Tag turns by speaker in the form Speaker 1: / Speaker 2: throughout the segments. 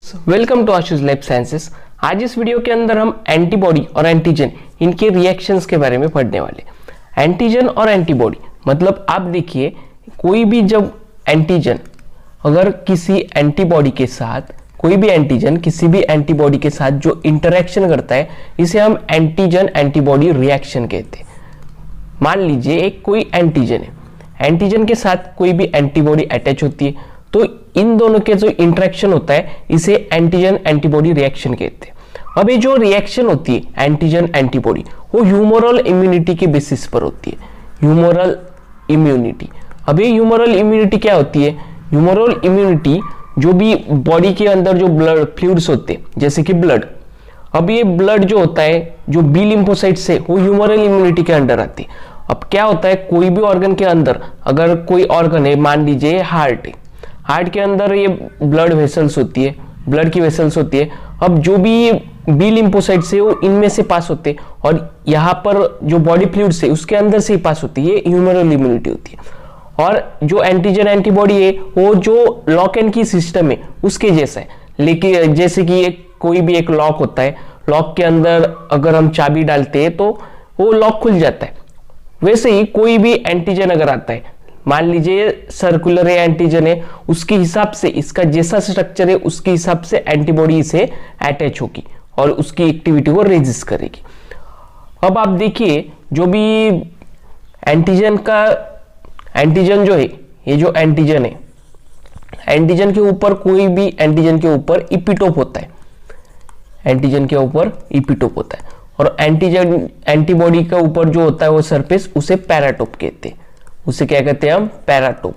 Speaker 1: Welcome to Ashush life sciences. आज इस video के अंदर हम एंटीबॉडी और एंटीजन इनके रिएक्शंस के बारे में पढ़ने वाले। एंटीजन और एंटीबॉडी मतलब आप देखिए, कोई भी जब एंटीजन अगर किसी एंटीबॉडी के साथ, कोई भी एंटीजन किसी भी एंटीबॉडी के साथ जो इंटरेक्शन करता है, इसे हम एंटीजन एंटीबॉडी रिएक्शन कहते हैं। मान लीजिए एक कोई एंटीजन है, एंटीजन के साथ कोई भी एंटीबॉडी अटैच होती है, तो इन दोनों के जो इंटरेक्शन होता है इसे एंटीजन एंटीबॉडी रिएक्शन कहते हैं। अब ये जो रिएक्शन होती है एंटीजन एंटीबॉडी, वो ह्यूमरल इम्यूनिटी के बेसिस पर होती है। ह्यूमरल इम्यूनिटी, अब ये ह्यूमरल इम्यूनिटी क्या होती है? ह्यूमरल इम्यूनिटी जो भी बॉडी के अंदर जो ब्लड फ्लूइड्स होते हैं, जैसे कि ब्लड, अब ये ब्लड जो होता है जो बी लिम्फोसाइट्स है वो ह्यूमरल इम्यूनिटी के अंडर आती है। अब क्या होता है, कोई भी ऑर्गन के अंदर अगर कोई ऑर्गन है, मान लीजिए हार्ट है, हार्ट के अंदर ये ब्लड वेसल्स होती है, ब्लड की वेसल्स होती है। अब जो भी बी लिम्फोसाइट्स है वो इनमें से पास होते हैं और यहाँ पर जो बॉडी फ्लूइड्स है उसके अंदर से ही पास होती है, ये ह्यूमरल इम्यूनिटी होती है। और जो एंटीजन एंटीबॉडी है वो जो लॉक एंड की सिस्टम है उसके जैसा है, लेकिन जैसे कि कोई भी एक लॉक होता है, लॉक के अंदर अगर हम चाबी डालते हैं तो वो लॉक खुल जाता है। वैसे ही कोई भी एंटीजन अगर आता है, मान लीजिए सर्कुलर एंटीजन है, उसके हिसाब से इसका जैसा स्ट्रक्चर है उसके हिसाब से एंटीबॉडी से अटैच होगी और उसकी एक्टिविटी को रेजिस्ट करेगी। अब आप देखिए, जो भी एंटीजन जो है, ये जो एंटीजन है, एंटीजन के ऊपर कोई भी एंटीजन के ऊपर इपिटोप होता है, एंटीजन के ऊपर इपिटोप होता है, और एंटीजन एंटीबॉडी का ऊपर जो होता है वो सरफेस, उसे पैराटोप कहते हैं। उसे क्या कहते हैं हम? पैराटोप।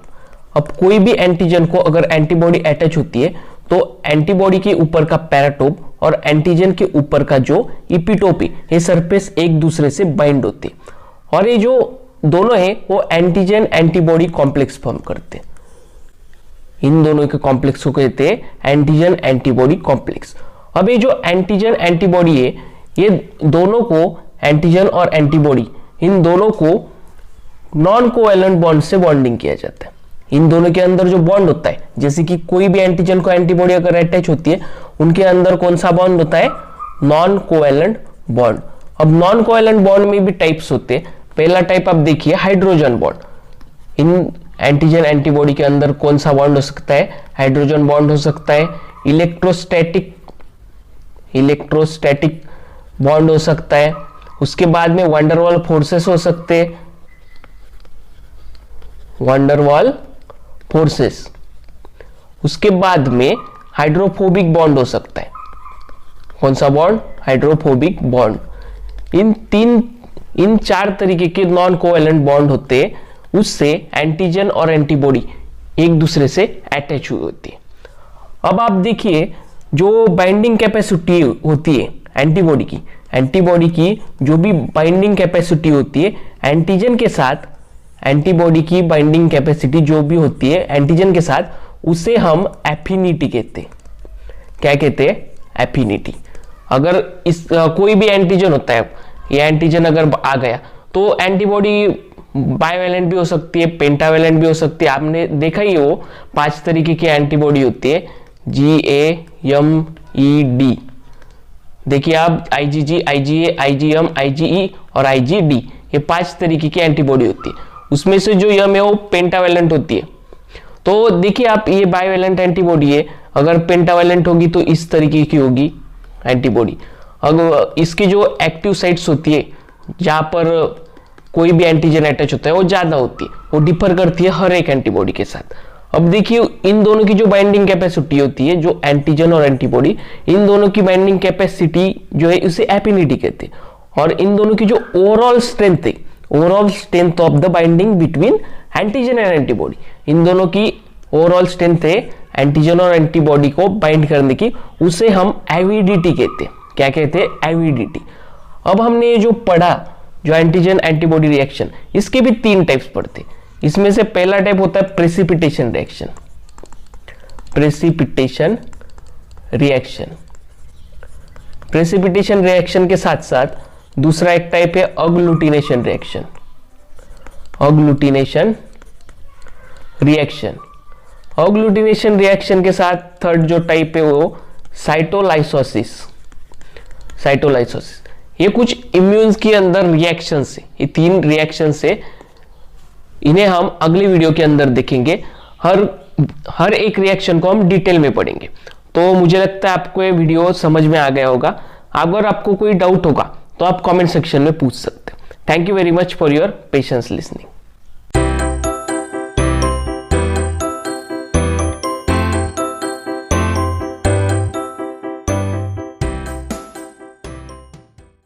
Speaker 1: अब कोई भी एंटीजन को अगर एंटीबॉडी अटैच होती है तो एंटीबॉडी के ऊपर का पैराटोप और एंटीजन के ऊपर का जो इपिटोप है, ये सरफेस एक दूसरे से बाइंड होते हैं और ये जो दोनों है वो एंटीजन एंटीबॉडी कॉम्प्लेक्स फॉर्म करते हैं। इन दोनों के कॉम्प्लेक्स को कहते हैं एंटीजन एंटीबॉडी कॉम्प्लेक्स। अब ये जो एंटीजन एंटीबॉडी है, ये दोनों को, एंटीजन और एंटीबॉडी, इन दोनों को नॉन कोवैलेंट बॉन्ड से बॉन्डिंग किया जाता है। इन दोनों के अंदर जो बॉन्ड होता है, जैसे कि कोई भी एंटीजन को एंटीबॉडी अगर अटैच होती है, उनके अंदर कौन सा बॉन्ड होता है? Non covalent bond. अब नॉन कोवैलेंट बॉन्ड में भी टाइप्स होते हैं। पहला टाइप आप देखिए, हाइड्रोजन बॉन्ड। इन एंटीजन एंटीबॉडी के अंदर कौन सा बॉन्ड हो सकता है? हाइड्रोजन बॉन्ड हो सकता है। इलेक्ट्रोस्टैटिक बॉन्ड हो सकता है। उसके बाद में वंडरवॉल फोर्सेस हो सकते हैं, वंडरवॉल फोर्सेस। उसके बाद में हाइड्रोफोबिक बॉन्ड हो सकता है। कौन सा बॉन्ड? Hydrophobic bond. इन चार तरीके के नॉन कोवैलेंट बॉन्ड होते हैं, उससे एंटीजन और एंटीबॉडी एक दूसरे से अटैच हुई होती है। अब आप देखिए, जो बाइंडिंग कैपेसिटी होती है एंटीबॉडी की जो भी बाइंडिंग कैपेसिटी होती है एंटीजन के साथ, एंटीबॉडी की बाइंडिंग कैपेसिटी जो भी होती है एंटीजन के साथ, उसे हम एफिनिटी कहते हैं। क्या कहते हैं? एफिनिटी। अगर इस कोई भी एंटीजन होता है, ये एंटीजन अगर आ गया तो एंटीबॉडी बाइवैलेंट भी हो सकती है, पेंटावैलेंट भी हो सकती है। आपने देखा ही हो, 5 तरीके की एंटीबॉडी होती है, GAMED। देखिए आप, IgG, IgA, IgM, IgE और IgD, ये 5 तरीके की एंटीबॉडी होती है। उसमें से जो यम है वो पेंटावैलेंट होती है। तो देखिए आप, ये बाइवैलेंट एंटीबॉडी है, अगर पेंटावैलेंट होगी तो इस तरीके की होगी एंटीबॉडी। अगर इसकी जो एक्टिव साइट्स होती है, जहां पर कोई भी एंटीजन अटैच होता है, वो ज्यादा होती है, वो डिफर करती है हर एक एंटीबॉडी के साथ। अब देखिए, इन दोनों की जो बाइंडिंग कैपेसिटी होती है, जो एंटीजन और एंटीबॉडी, इन दोनों की बाइंडिंग कैपेसिटी जो है उसे एफिनिटी कहते हैं। और इन दोनों की जो ओवरऑल स्ट्रेंथ है, overall strength of the binding between antigen and antibody, इन दोनों की ओवरऑल स्ट्रेंथ है एंटीजन और एंटीबॉडी को बाइंड करने की, उसे हम एविडिटी कहते हैं। क्या कहते हैं? एविडिटी। अब हमने ये जो पढ़ा, जो एंटीजन एंटीबॉडी रिएक्शन, इसके भी 3 टाइप्स पढ़ते। इसमें से पहला टाइप होता है प्रेसिपिटेशन रिएक्शन। प्रेसिपिटेशन रिएक्शन के साथ साथ दूसरा एक टाइप है अग्लूटिनेशन रिएक्शन। अग्लूटिनेशन रिएक्शन, अग्लूटिनेशन रिएक्शन के साथ थर्ड जो टाइप है वो साइटोलाइसोसिस। साइटोलाइसोसिस ये कुछ इम्यून्स के अंदर रिएक्शन से, ये 3 रिएक्शन से, इन्हें हम अगली वीडियो के अंदर देखेंगे। हर एक रिएक्शन को हम डिटेल में पढ़ेंगे। तो मुझे लगता है आपको ये वीडियो समझ में आ गया होगा। अगर आपको कोई डाउट होगा तो आप कमेंट सेक्शन में पूछ सकते हैं। Thank you very much for your patience listening.